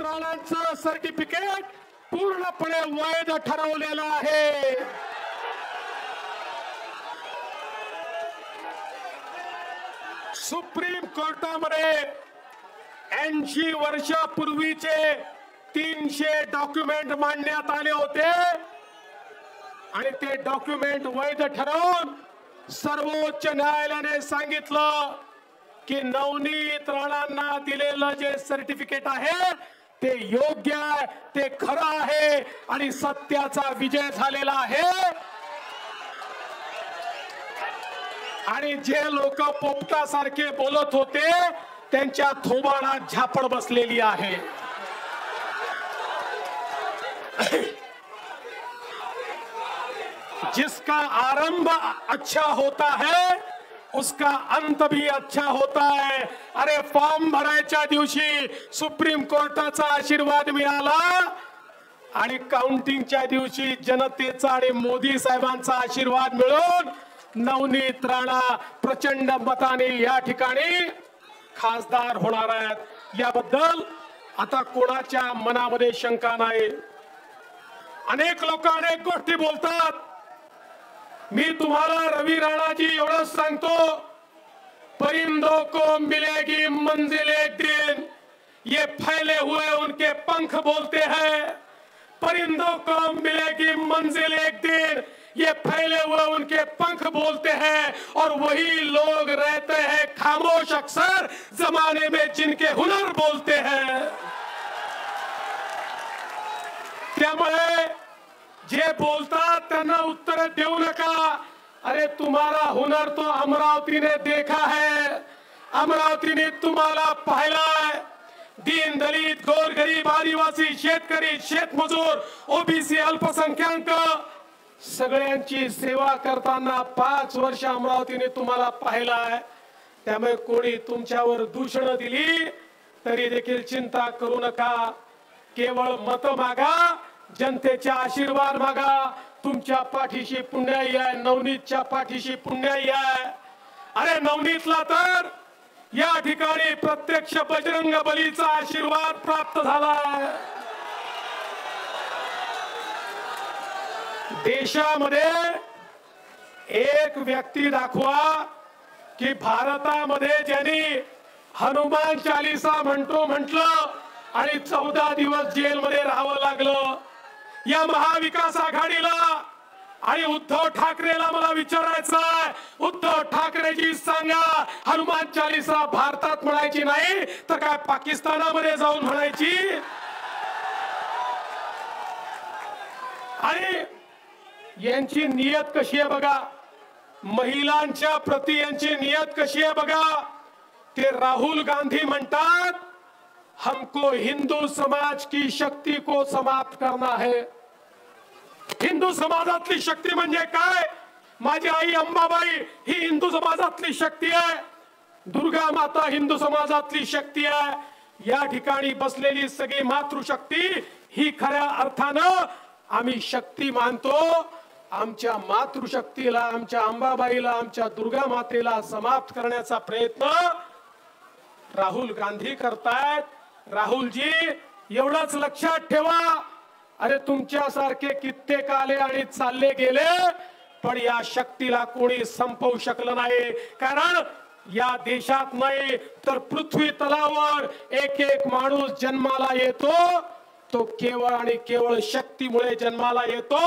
Navneet राणांचं certificate पूर्णपणे वैध ठरवलेलं आहे। सुप्रीम कोर्टामध्ये 80 वर्षापूर्वीचे 300 डॉक्युमेंट मांडण्यात आले होते आणि ते डॉक्युमेंट वैध ठरवून सर्वोच्च न्यायालयाने सांगितलं की नवनीत राणांना दिलेलं जे सर्टिफिकेट आहे ते योग्य आहे, ते खरं आहे आणि सत्याचा विजय झालेला आहे। आणि जे लोक पोपटासारखे बोलत होते त्यांच्या थोबाडा झापड बसलेली आहे। जिसका आरंभ अच्छा होता है उसका अंत भी अच्छा होता है। अरे फॉर्म भरायच्या दिवशी सुप्रीम कोर्टाचा आशीर्वाद मिळाला आणि काउंटिंगच्या दिवशी जनतेचा आणि मोदी साहेबांचा आशीर्वाद मिळून नवनीत राणा प्रचंड मताने या ठिकाणी खासदार होणार आहेत। याबद्दल आता कोणाच्या मनामध्ये शंका नाही। अनेक लोक अनेक गोष्टी बोलतात। मी तुम्हाला रवि राणाजी एवढंच सांगतो, परिंदों को मिलेगी मंजिल एक दिन, ये फैले हुए उनके पंख बोलते हैं। परिंदों को मिलेगी मंजिल एक दिन, ये फैले हुए उनके पंख बोलते हैं और वही लोग रहते हैं खामोश अक्सर जमाने में जिनके हुनर बोलते हैं। त्यामुळे जे बोलतात त्यांना उत्तर देऊ नका। अरे तुम्हारा हुनर तो अमरावती ने देखा है, अमरावती ने तुम्हाला पाहिला है। दीन दलित गोरगरीब आदिवासी शेतकरी शेतमजूर ओबीसी अल्पसंख्याक सगळ्यांची सेवा करताना 5 वर्ष अमरावतीने तुम्हाला पाहिला आहे। त्यामुळे कोणी तुमच्यावर दूषण दिली तरी देखील चिंता करू नका। केवळ मत मागा, जनतेचा आशीर्वाद मागा। तुमच्या पाठीशी पुण्याई आहे, नवनीतच्या पाठीशी पुण्याई आहे। अरे नवनीतला तर या ठिकाणी प्रत्यक्ष बजरंग बलीचा आशीर्वाद प्राप्त झाला आहे। देशामध्ये एक व्यक्ती दाखवा की भारतामध्ये ज्यांनी हनुमान चालीसा म्हणतो म्हटलं आणि 14 दिवस जेलमध्ये राहावं लागलं। या महाविकास आघाडीला आणि उद्धव ठाकरेला मला विचारायचं आहे, उद्धव ठाकरेजी सांगा, हनुमान चालीसा भारतात म्हणायची नाही तर काय पाकिस्तानामध्ये जाऊन म्हणायची? आणि यांची नियत कशी आहे बघा, महिलांच्या प्रति यांची नियत कशी आहे बघा। ते राहुल गांधी म्हणतात हमको हिंदू समाज की शक्ति को समाप्त करना है। हिंदू समाजातली शक्ती म्हणजे काय? माझी आई अंबाबाई ही हिंदू समाजातली शक्ती आहे, दुर्गा माता हिंदू समाजातली शक्ती आहे। या ठिकाणी बसलेली सगळी मातृशक्ती ही खऱ्या अर्थानं आम्ही शक्ती मानतो। आमच्या मातृशक्तीला, आमच्या अंबाबाईला, आमच्या दुर्गा मातेला समाप्त करण्याचा प्रयत्न राहुल गांधी करतायत। राहुलजी एवढंच लक्षात ठेवा, अरे तुमच्यासारखे कित्येक आले आणि चालले गेले पण या शक्तीला कोणी संपवू शकलं नाही। कारण या देशात नाही तर पृथ्वी तलावर एक एक माणूस जन्माला येतो तो केवळ आणि केवळ शक्तीमुळे जन्माला येतो।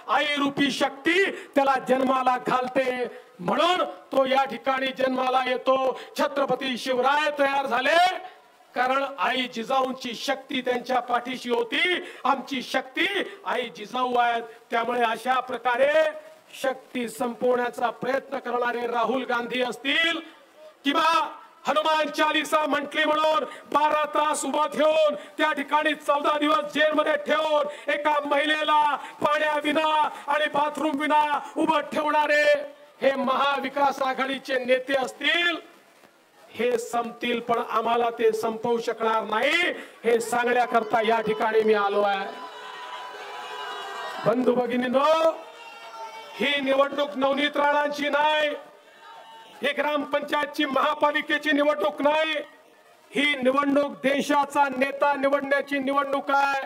आई रूपी शक्ती त्याला जन्माला घालते म्हणून तो या ठिकाणी जन्माला येतो। छत्रपती शिवराय तयार झाले कारण आई जिजाऊंची शक्ती त्यांच्या पाठीशी होती। आमची शक्ती आई जिजाऊ आहेत। त्यामुळे अशा प्रकारे शक्ती संपवण्याचा प्रयत्न करणारे राहुल गांधी असतील किंवा हनुमान चालीसा म्हटली म्हणून 12 तास उभं ठेवून त्या ठिकाणी 14 दिवस जेलमध्ये ठेवून एका महिलेला पाण्याविना आणि बाथरूम विना उभं ठेवणारे हे महाविकास आघाडीचे नेते असतील, हे संपतील पण आम्हाला ते संपवू शकणार नाही हे सांगण्याकरता या ठिकाणी मी आलो आहे। बंधू भगिनींनो, ही निवडणूक नवनीत राणांची नाही, ही ग्रामपंचायतची महापालिकेची निवडणूक नाही, ही निवडणूक देशाचा नेता निवडण्याची निवडणूक आहे।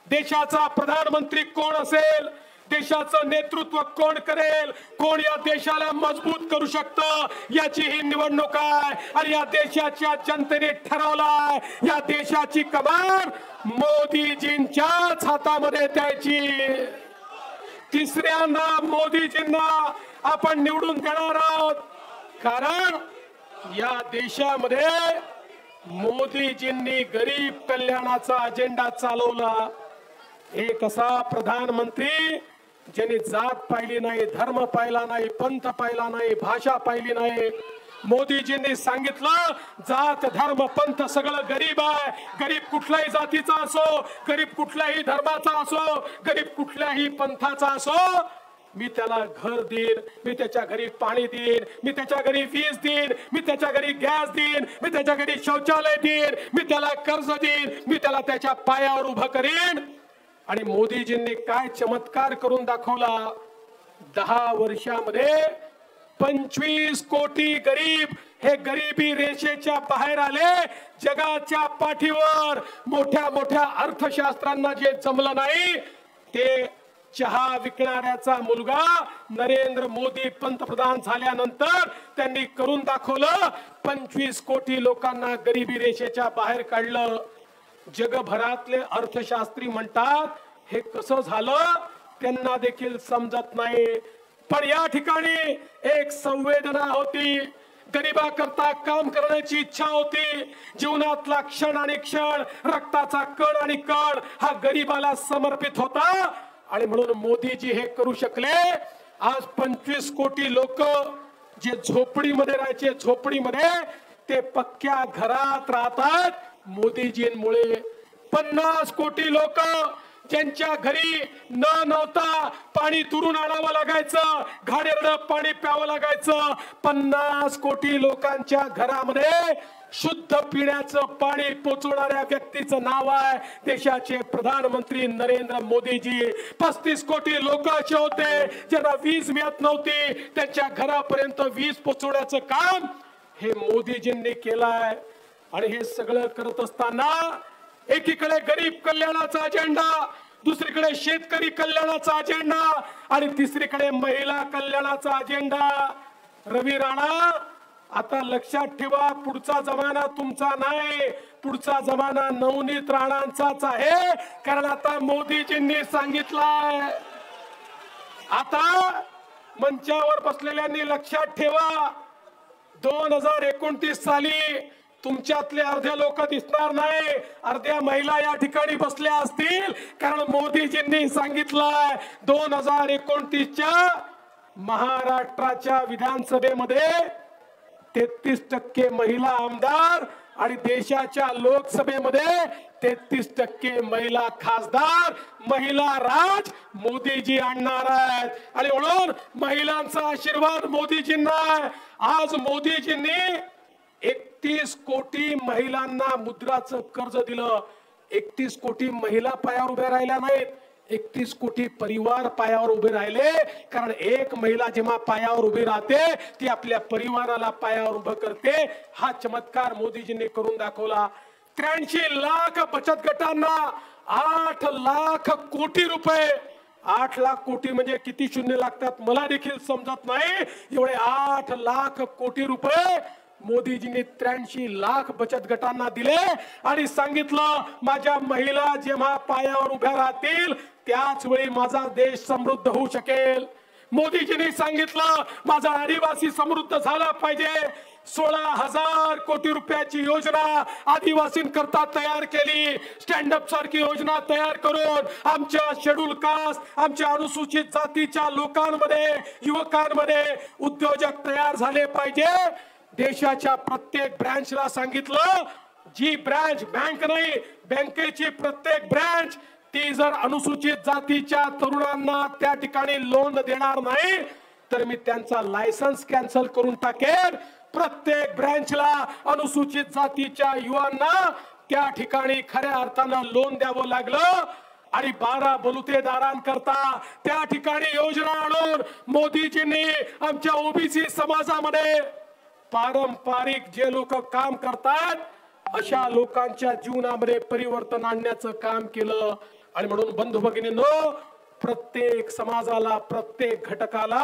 देशाचा प्रधानमंत्री कोण असेल, देशाचं नेतृत्व कोण करेल, कोण या देशाला मजबूत करू शकतं, याची ही निवडणूक आहे। आणि या देशाच्या जनतेने ठरवलाय, या देशाची कमान मोदीजींच्याच हातामध्ये द्यायची। तिसऱ्यांदा मोदीजींना आपण निवडून देणार आहोत, कारण या देशामध्ये मोदीजींनी गरीब कल्याणाचा अजेंडा चालवला। एक असा प्रधानमंत्री ज्यांनी जात पाहिली नाही, धर्म पाहिला नाही, पंथ पाहिला नाही, भाषा पाहिली नाही। मोदीजींनी सांगितलं जात धर्म पंथ सगळं गरीब आहे, गरीब कुठल्याही जातीचा असो, गरीब कुठल्याही धर्माचा असो, गरीब कुठल्याही पंथाचा असो, मी त्याला घर देईन, मी त्याच्या घरी पाणी देईन, मी त्याच्या घरी वीज देईन, मी त्याच्या घरी गॅस देईन, मी त्याच्या घरी शौचालय देईन, मी त्याला कर्ज देईन, मी त्याला त्याच्या पायावर उभं करीन। आणि मोदीजींनी काय चमत्कार करून दाखवला, 10 वर्षामध्ये 25 कोटी गरीब हे गरिबी रेषेच्या बाहेर आले। जगाच्या पाठीवर मोठ्या मोठ्या अर्थशास्त्रांना जे जमलं नाही, ते चहा विकणाऱ्याचा मुलगा नरेंद्र मोदी पंतप्रधान झाल्यानंतर त्यांनी करून दाखवलं। 25 कोटी लोकांना गरिबी रेषेच्या बाहेर काढलं। जगभरातले अर्थशास्त्री म्हणतात हे कसं झालं त्यांना देखील समजत नाही, पण या ठिकाणी एक संवेदना होती, गरिबाकरता काम करण्याची इच्छा होती। जीवनातला क्षण आणि क्षण, रक्ताचा कण आणि कण हा गरिबाला समर्पित होता, आणि म्हणून मोदीजी हे करू शकले। आज 25 कोटी लोक जे झोपडीमध्ये राहायचे, झोपडीमध्ये ते पक्क्या घरात राहतात मोदीजींमुळे। 50 कोटी लोक ज्यांच्या घरी नव्हता, पाणी दुरून आणावं लागायचं, घाणेरडं पाणी प्यावं लागायचं, 50 कोटी लोकांच्या घरामध्ये शुद्ध पिण्याचं पाणी पोचवणाऱ्या व्यक्तीचं नाव आहे देशाचे प्रधानमंत्री नरेंद्र मोदीजी। 35 कोटी लोक असे होते ज्यांना वीज मिळत नव्हती, त्यांच्या घरापर्यंत वीज पोचवण्याचं काम हे मोदीजींनी केलंय। आणि हे सगळं करत असताना एकीकडे गरीब कल्याणाचा अजेंडा, दुसरीकडे शेतकरी कल्याणाचा अजेंडा, आणि तिसरीकडे महिला कल्याणाचा अजेंडा। रवी राणा, आता लक्षात ठेवा, पुढचा जमाना तुमचा नाही, पुढचा जमाना नवनीत राणांचाच आहे, कारण आता मोदीजींनी सांगितलंय। आता मंचावर बसलेल्यांनी लक्षात ठेवा, 2029 साली तुमच्यातले अर्धे लोक दिसणार नाही, अर्ध्या महिला या ठिकाणी बसल्या असतील, कारण मोदीजींनी सांगितलंय 2029च्या महाराष्ट्राच्या विधानसभेमध्ये 33% महिला आमदार आणि देशाच्या लोकसभेमध्ये 33% महिला खासदार, महिला राज मोदीजी आणणार आहेत। आणि म्हणून महिलांचा आशीर्वाद मोदीजींना। आज मोदीजींनी 31 कोटी महिलांना मुद्राचं कर्ज दिलं। 31 कोटी महिला पायावर उभ्या राहिल्या नाहीत, 31 कोटी परिवार पायावर उभे राहिले, कारण एक महिला जेव्हा पायावर उभी राहते ती आपल्या परिवाराला पायावर उभं करते। हा चमत्कार मोदीजींनी करून दाखवला। 83 लाख बचत गटांना 8 लाख कोटी रुपये, 8 लाख कोटी म्हणजे किती शून्य लागतात मला देखील समजत नाही, एवढे 8 लाख कोटी रुपये मोदीजींनी 83 लाख बचत गटांना दिले आणि सांगितलं माझ्या महिला जेव्हा पायावर उभ्या राहतील त्याच वेळी माझा देश समृद्ध होऊ शकेल। मोदीजींनी सांगितलं माझा आदिवासी समृद्ध झाला पाहिजे। 16,000 कोटी रुपयाची योजना आदिवासींकरता तयार केली। स्टँड अप सारखी योजना तयार करून आमच्या शेड्यूल कास्ट, आमच्या अनुसूचित जातीच्या लोकांमध्ये, युवकांमध्ये उद्योजक तयार झाले पाहिजे। देशाच्या प्रत्येक ब्रांचला सांगितलं जी ब्रांच बँक नाही, बँकेची प्रत्येक ब्रांच ती जर अनुसूचित जातीच्या तरुणांना त्या ठिकाणी लोन देणार नाही तर मी त्यांचा लायसन्स कॅन्सल करून टाकेन। प्रत्येक ब्रांचला अनुसूचित जातीच्या युवांना त्या ठिकाणी खऱ्या अर्थानं लोन द्यावं लागलं आणि 12 बलुतेदारांकरता त्या ठिकाणी योजना आणून मोदीजींनी आमच्या ओबीसी समाजामध्ये पारंपरिक जे लोक काम करतात अशा लोकांच्या जीवनामध्ये परिवर्तन आणण्याचं काम केलं। आणि म्हणून बंधू भगिनींनो, प्रत्येक समाजाला, प्रत्येक घटकाला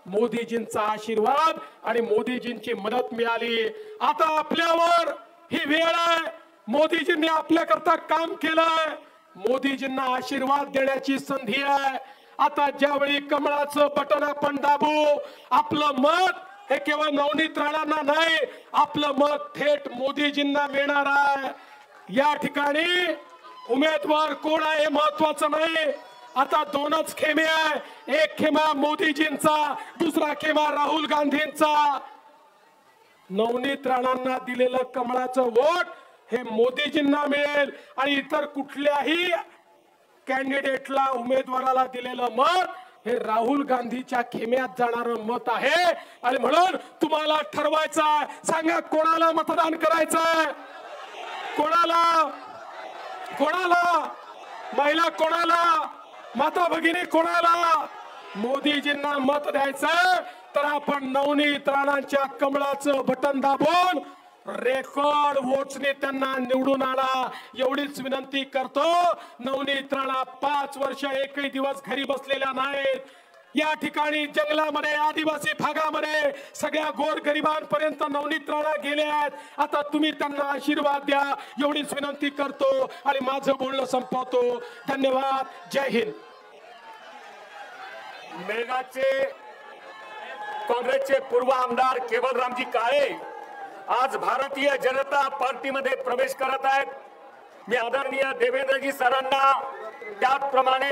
मोदीजींचा आशीर्वाद आणि मोदीजींची मदत मिळाली। आता आपल्यावर ही वेळ आहे, मोदीजींनी आपल्याकरता काम केलंय, मोदीजींना आशीर्वाद देण्याची संधी आहे। आता ज्यावेळी कमळाचं बटन आपण दाबू, आपलं मत हे केवळ नवनीत राणांना नाही, आपलं मत थेट मोदीजींना मिळणार आहे। या ठिकाणी उमेदवार कोण आहे महत्वाचं नाही, आता दोनच खेमे आहे, एक खेमा मोदीजींचा, दुसरा खेमा राहुल गांधींचा। नवनीत राणांना दिलेलं कमळाचं वोट हे मोदीजींना मिळेल आणि इतर कुठल्याही कॅन्डिडेटला, उमेदवाराला दिलेलं मत हे राहुल गांधीच्या खेम्यात जाणारं मत आहे। आणि म्हणून तुम्हाला ठरवायचं आहे, सांगा कोणाला मतदान करायचंय, कोणाला, कोणाला, महिला कोणाला, माता भगिनी कोणाला। मोदीजींना मत द्यायचं तर आपण नवनीत राणांच्या कमळाचं बटन दाबून रेकॉर्ड वोट्सने त्यांना निवडून आणा, एवढीच विनंती करतो। नवनीत राणा 5 वर्ष एकही दिवस घरी बसलेल्या नाहीत, या ठिकाणी जंगलामध्ये, आदिवासी भागामध्ये सगळ्या गोरगरिबांपर्यंत नवनीत राणा गेले आहेत। आता तुम्ही त्यांना आशीर्वाद द्या, एवढीच विनंती करतो आणि माझं बोलणं संपवतो। धन्यवाद, जय हिंद। मेळघाटचे काँग्रेसचे पूर्व आमदार केवलरामजी काळे आज भारतीय जनता पार्टीमध्ये प्रवेश करत आहेत। मी आदरणीय देवेंद्रजी सरांना, त्याचप्रमाणे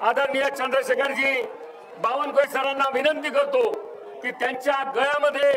आदरणीय चंद्रशेखरजी बावनकुळे सरांना विनंती करतो की त्यांच्या गळ्यामध्ये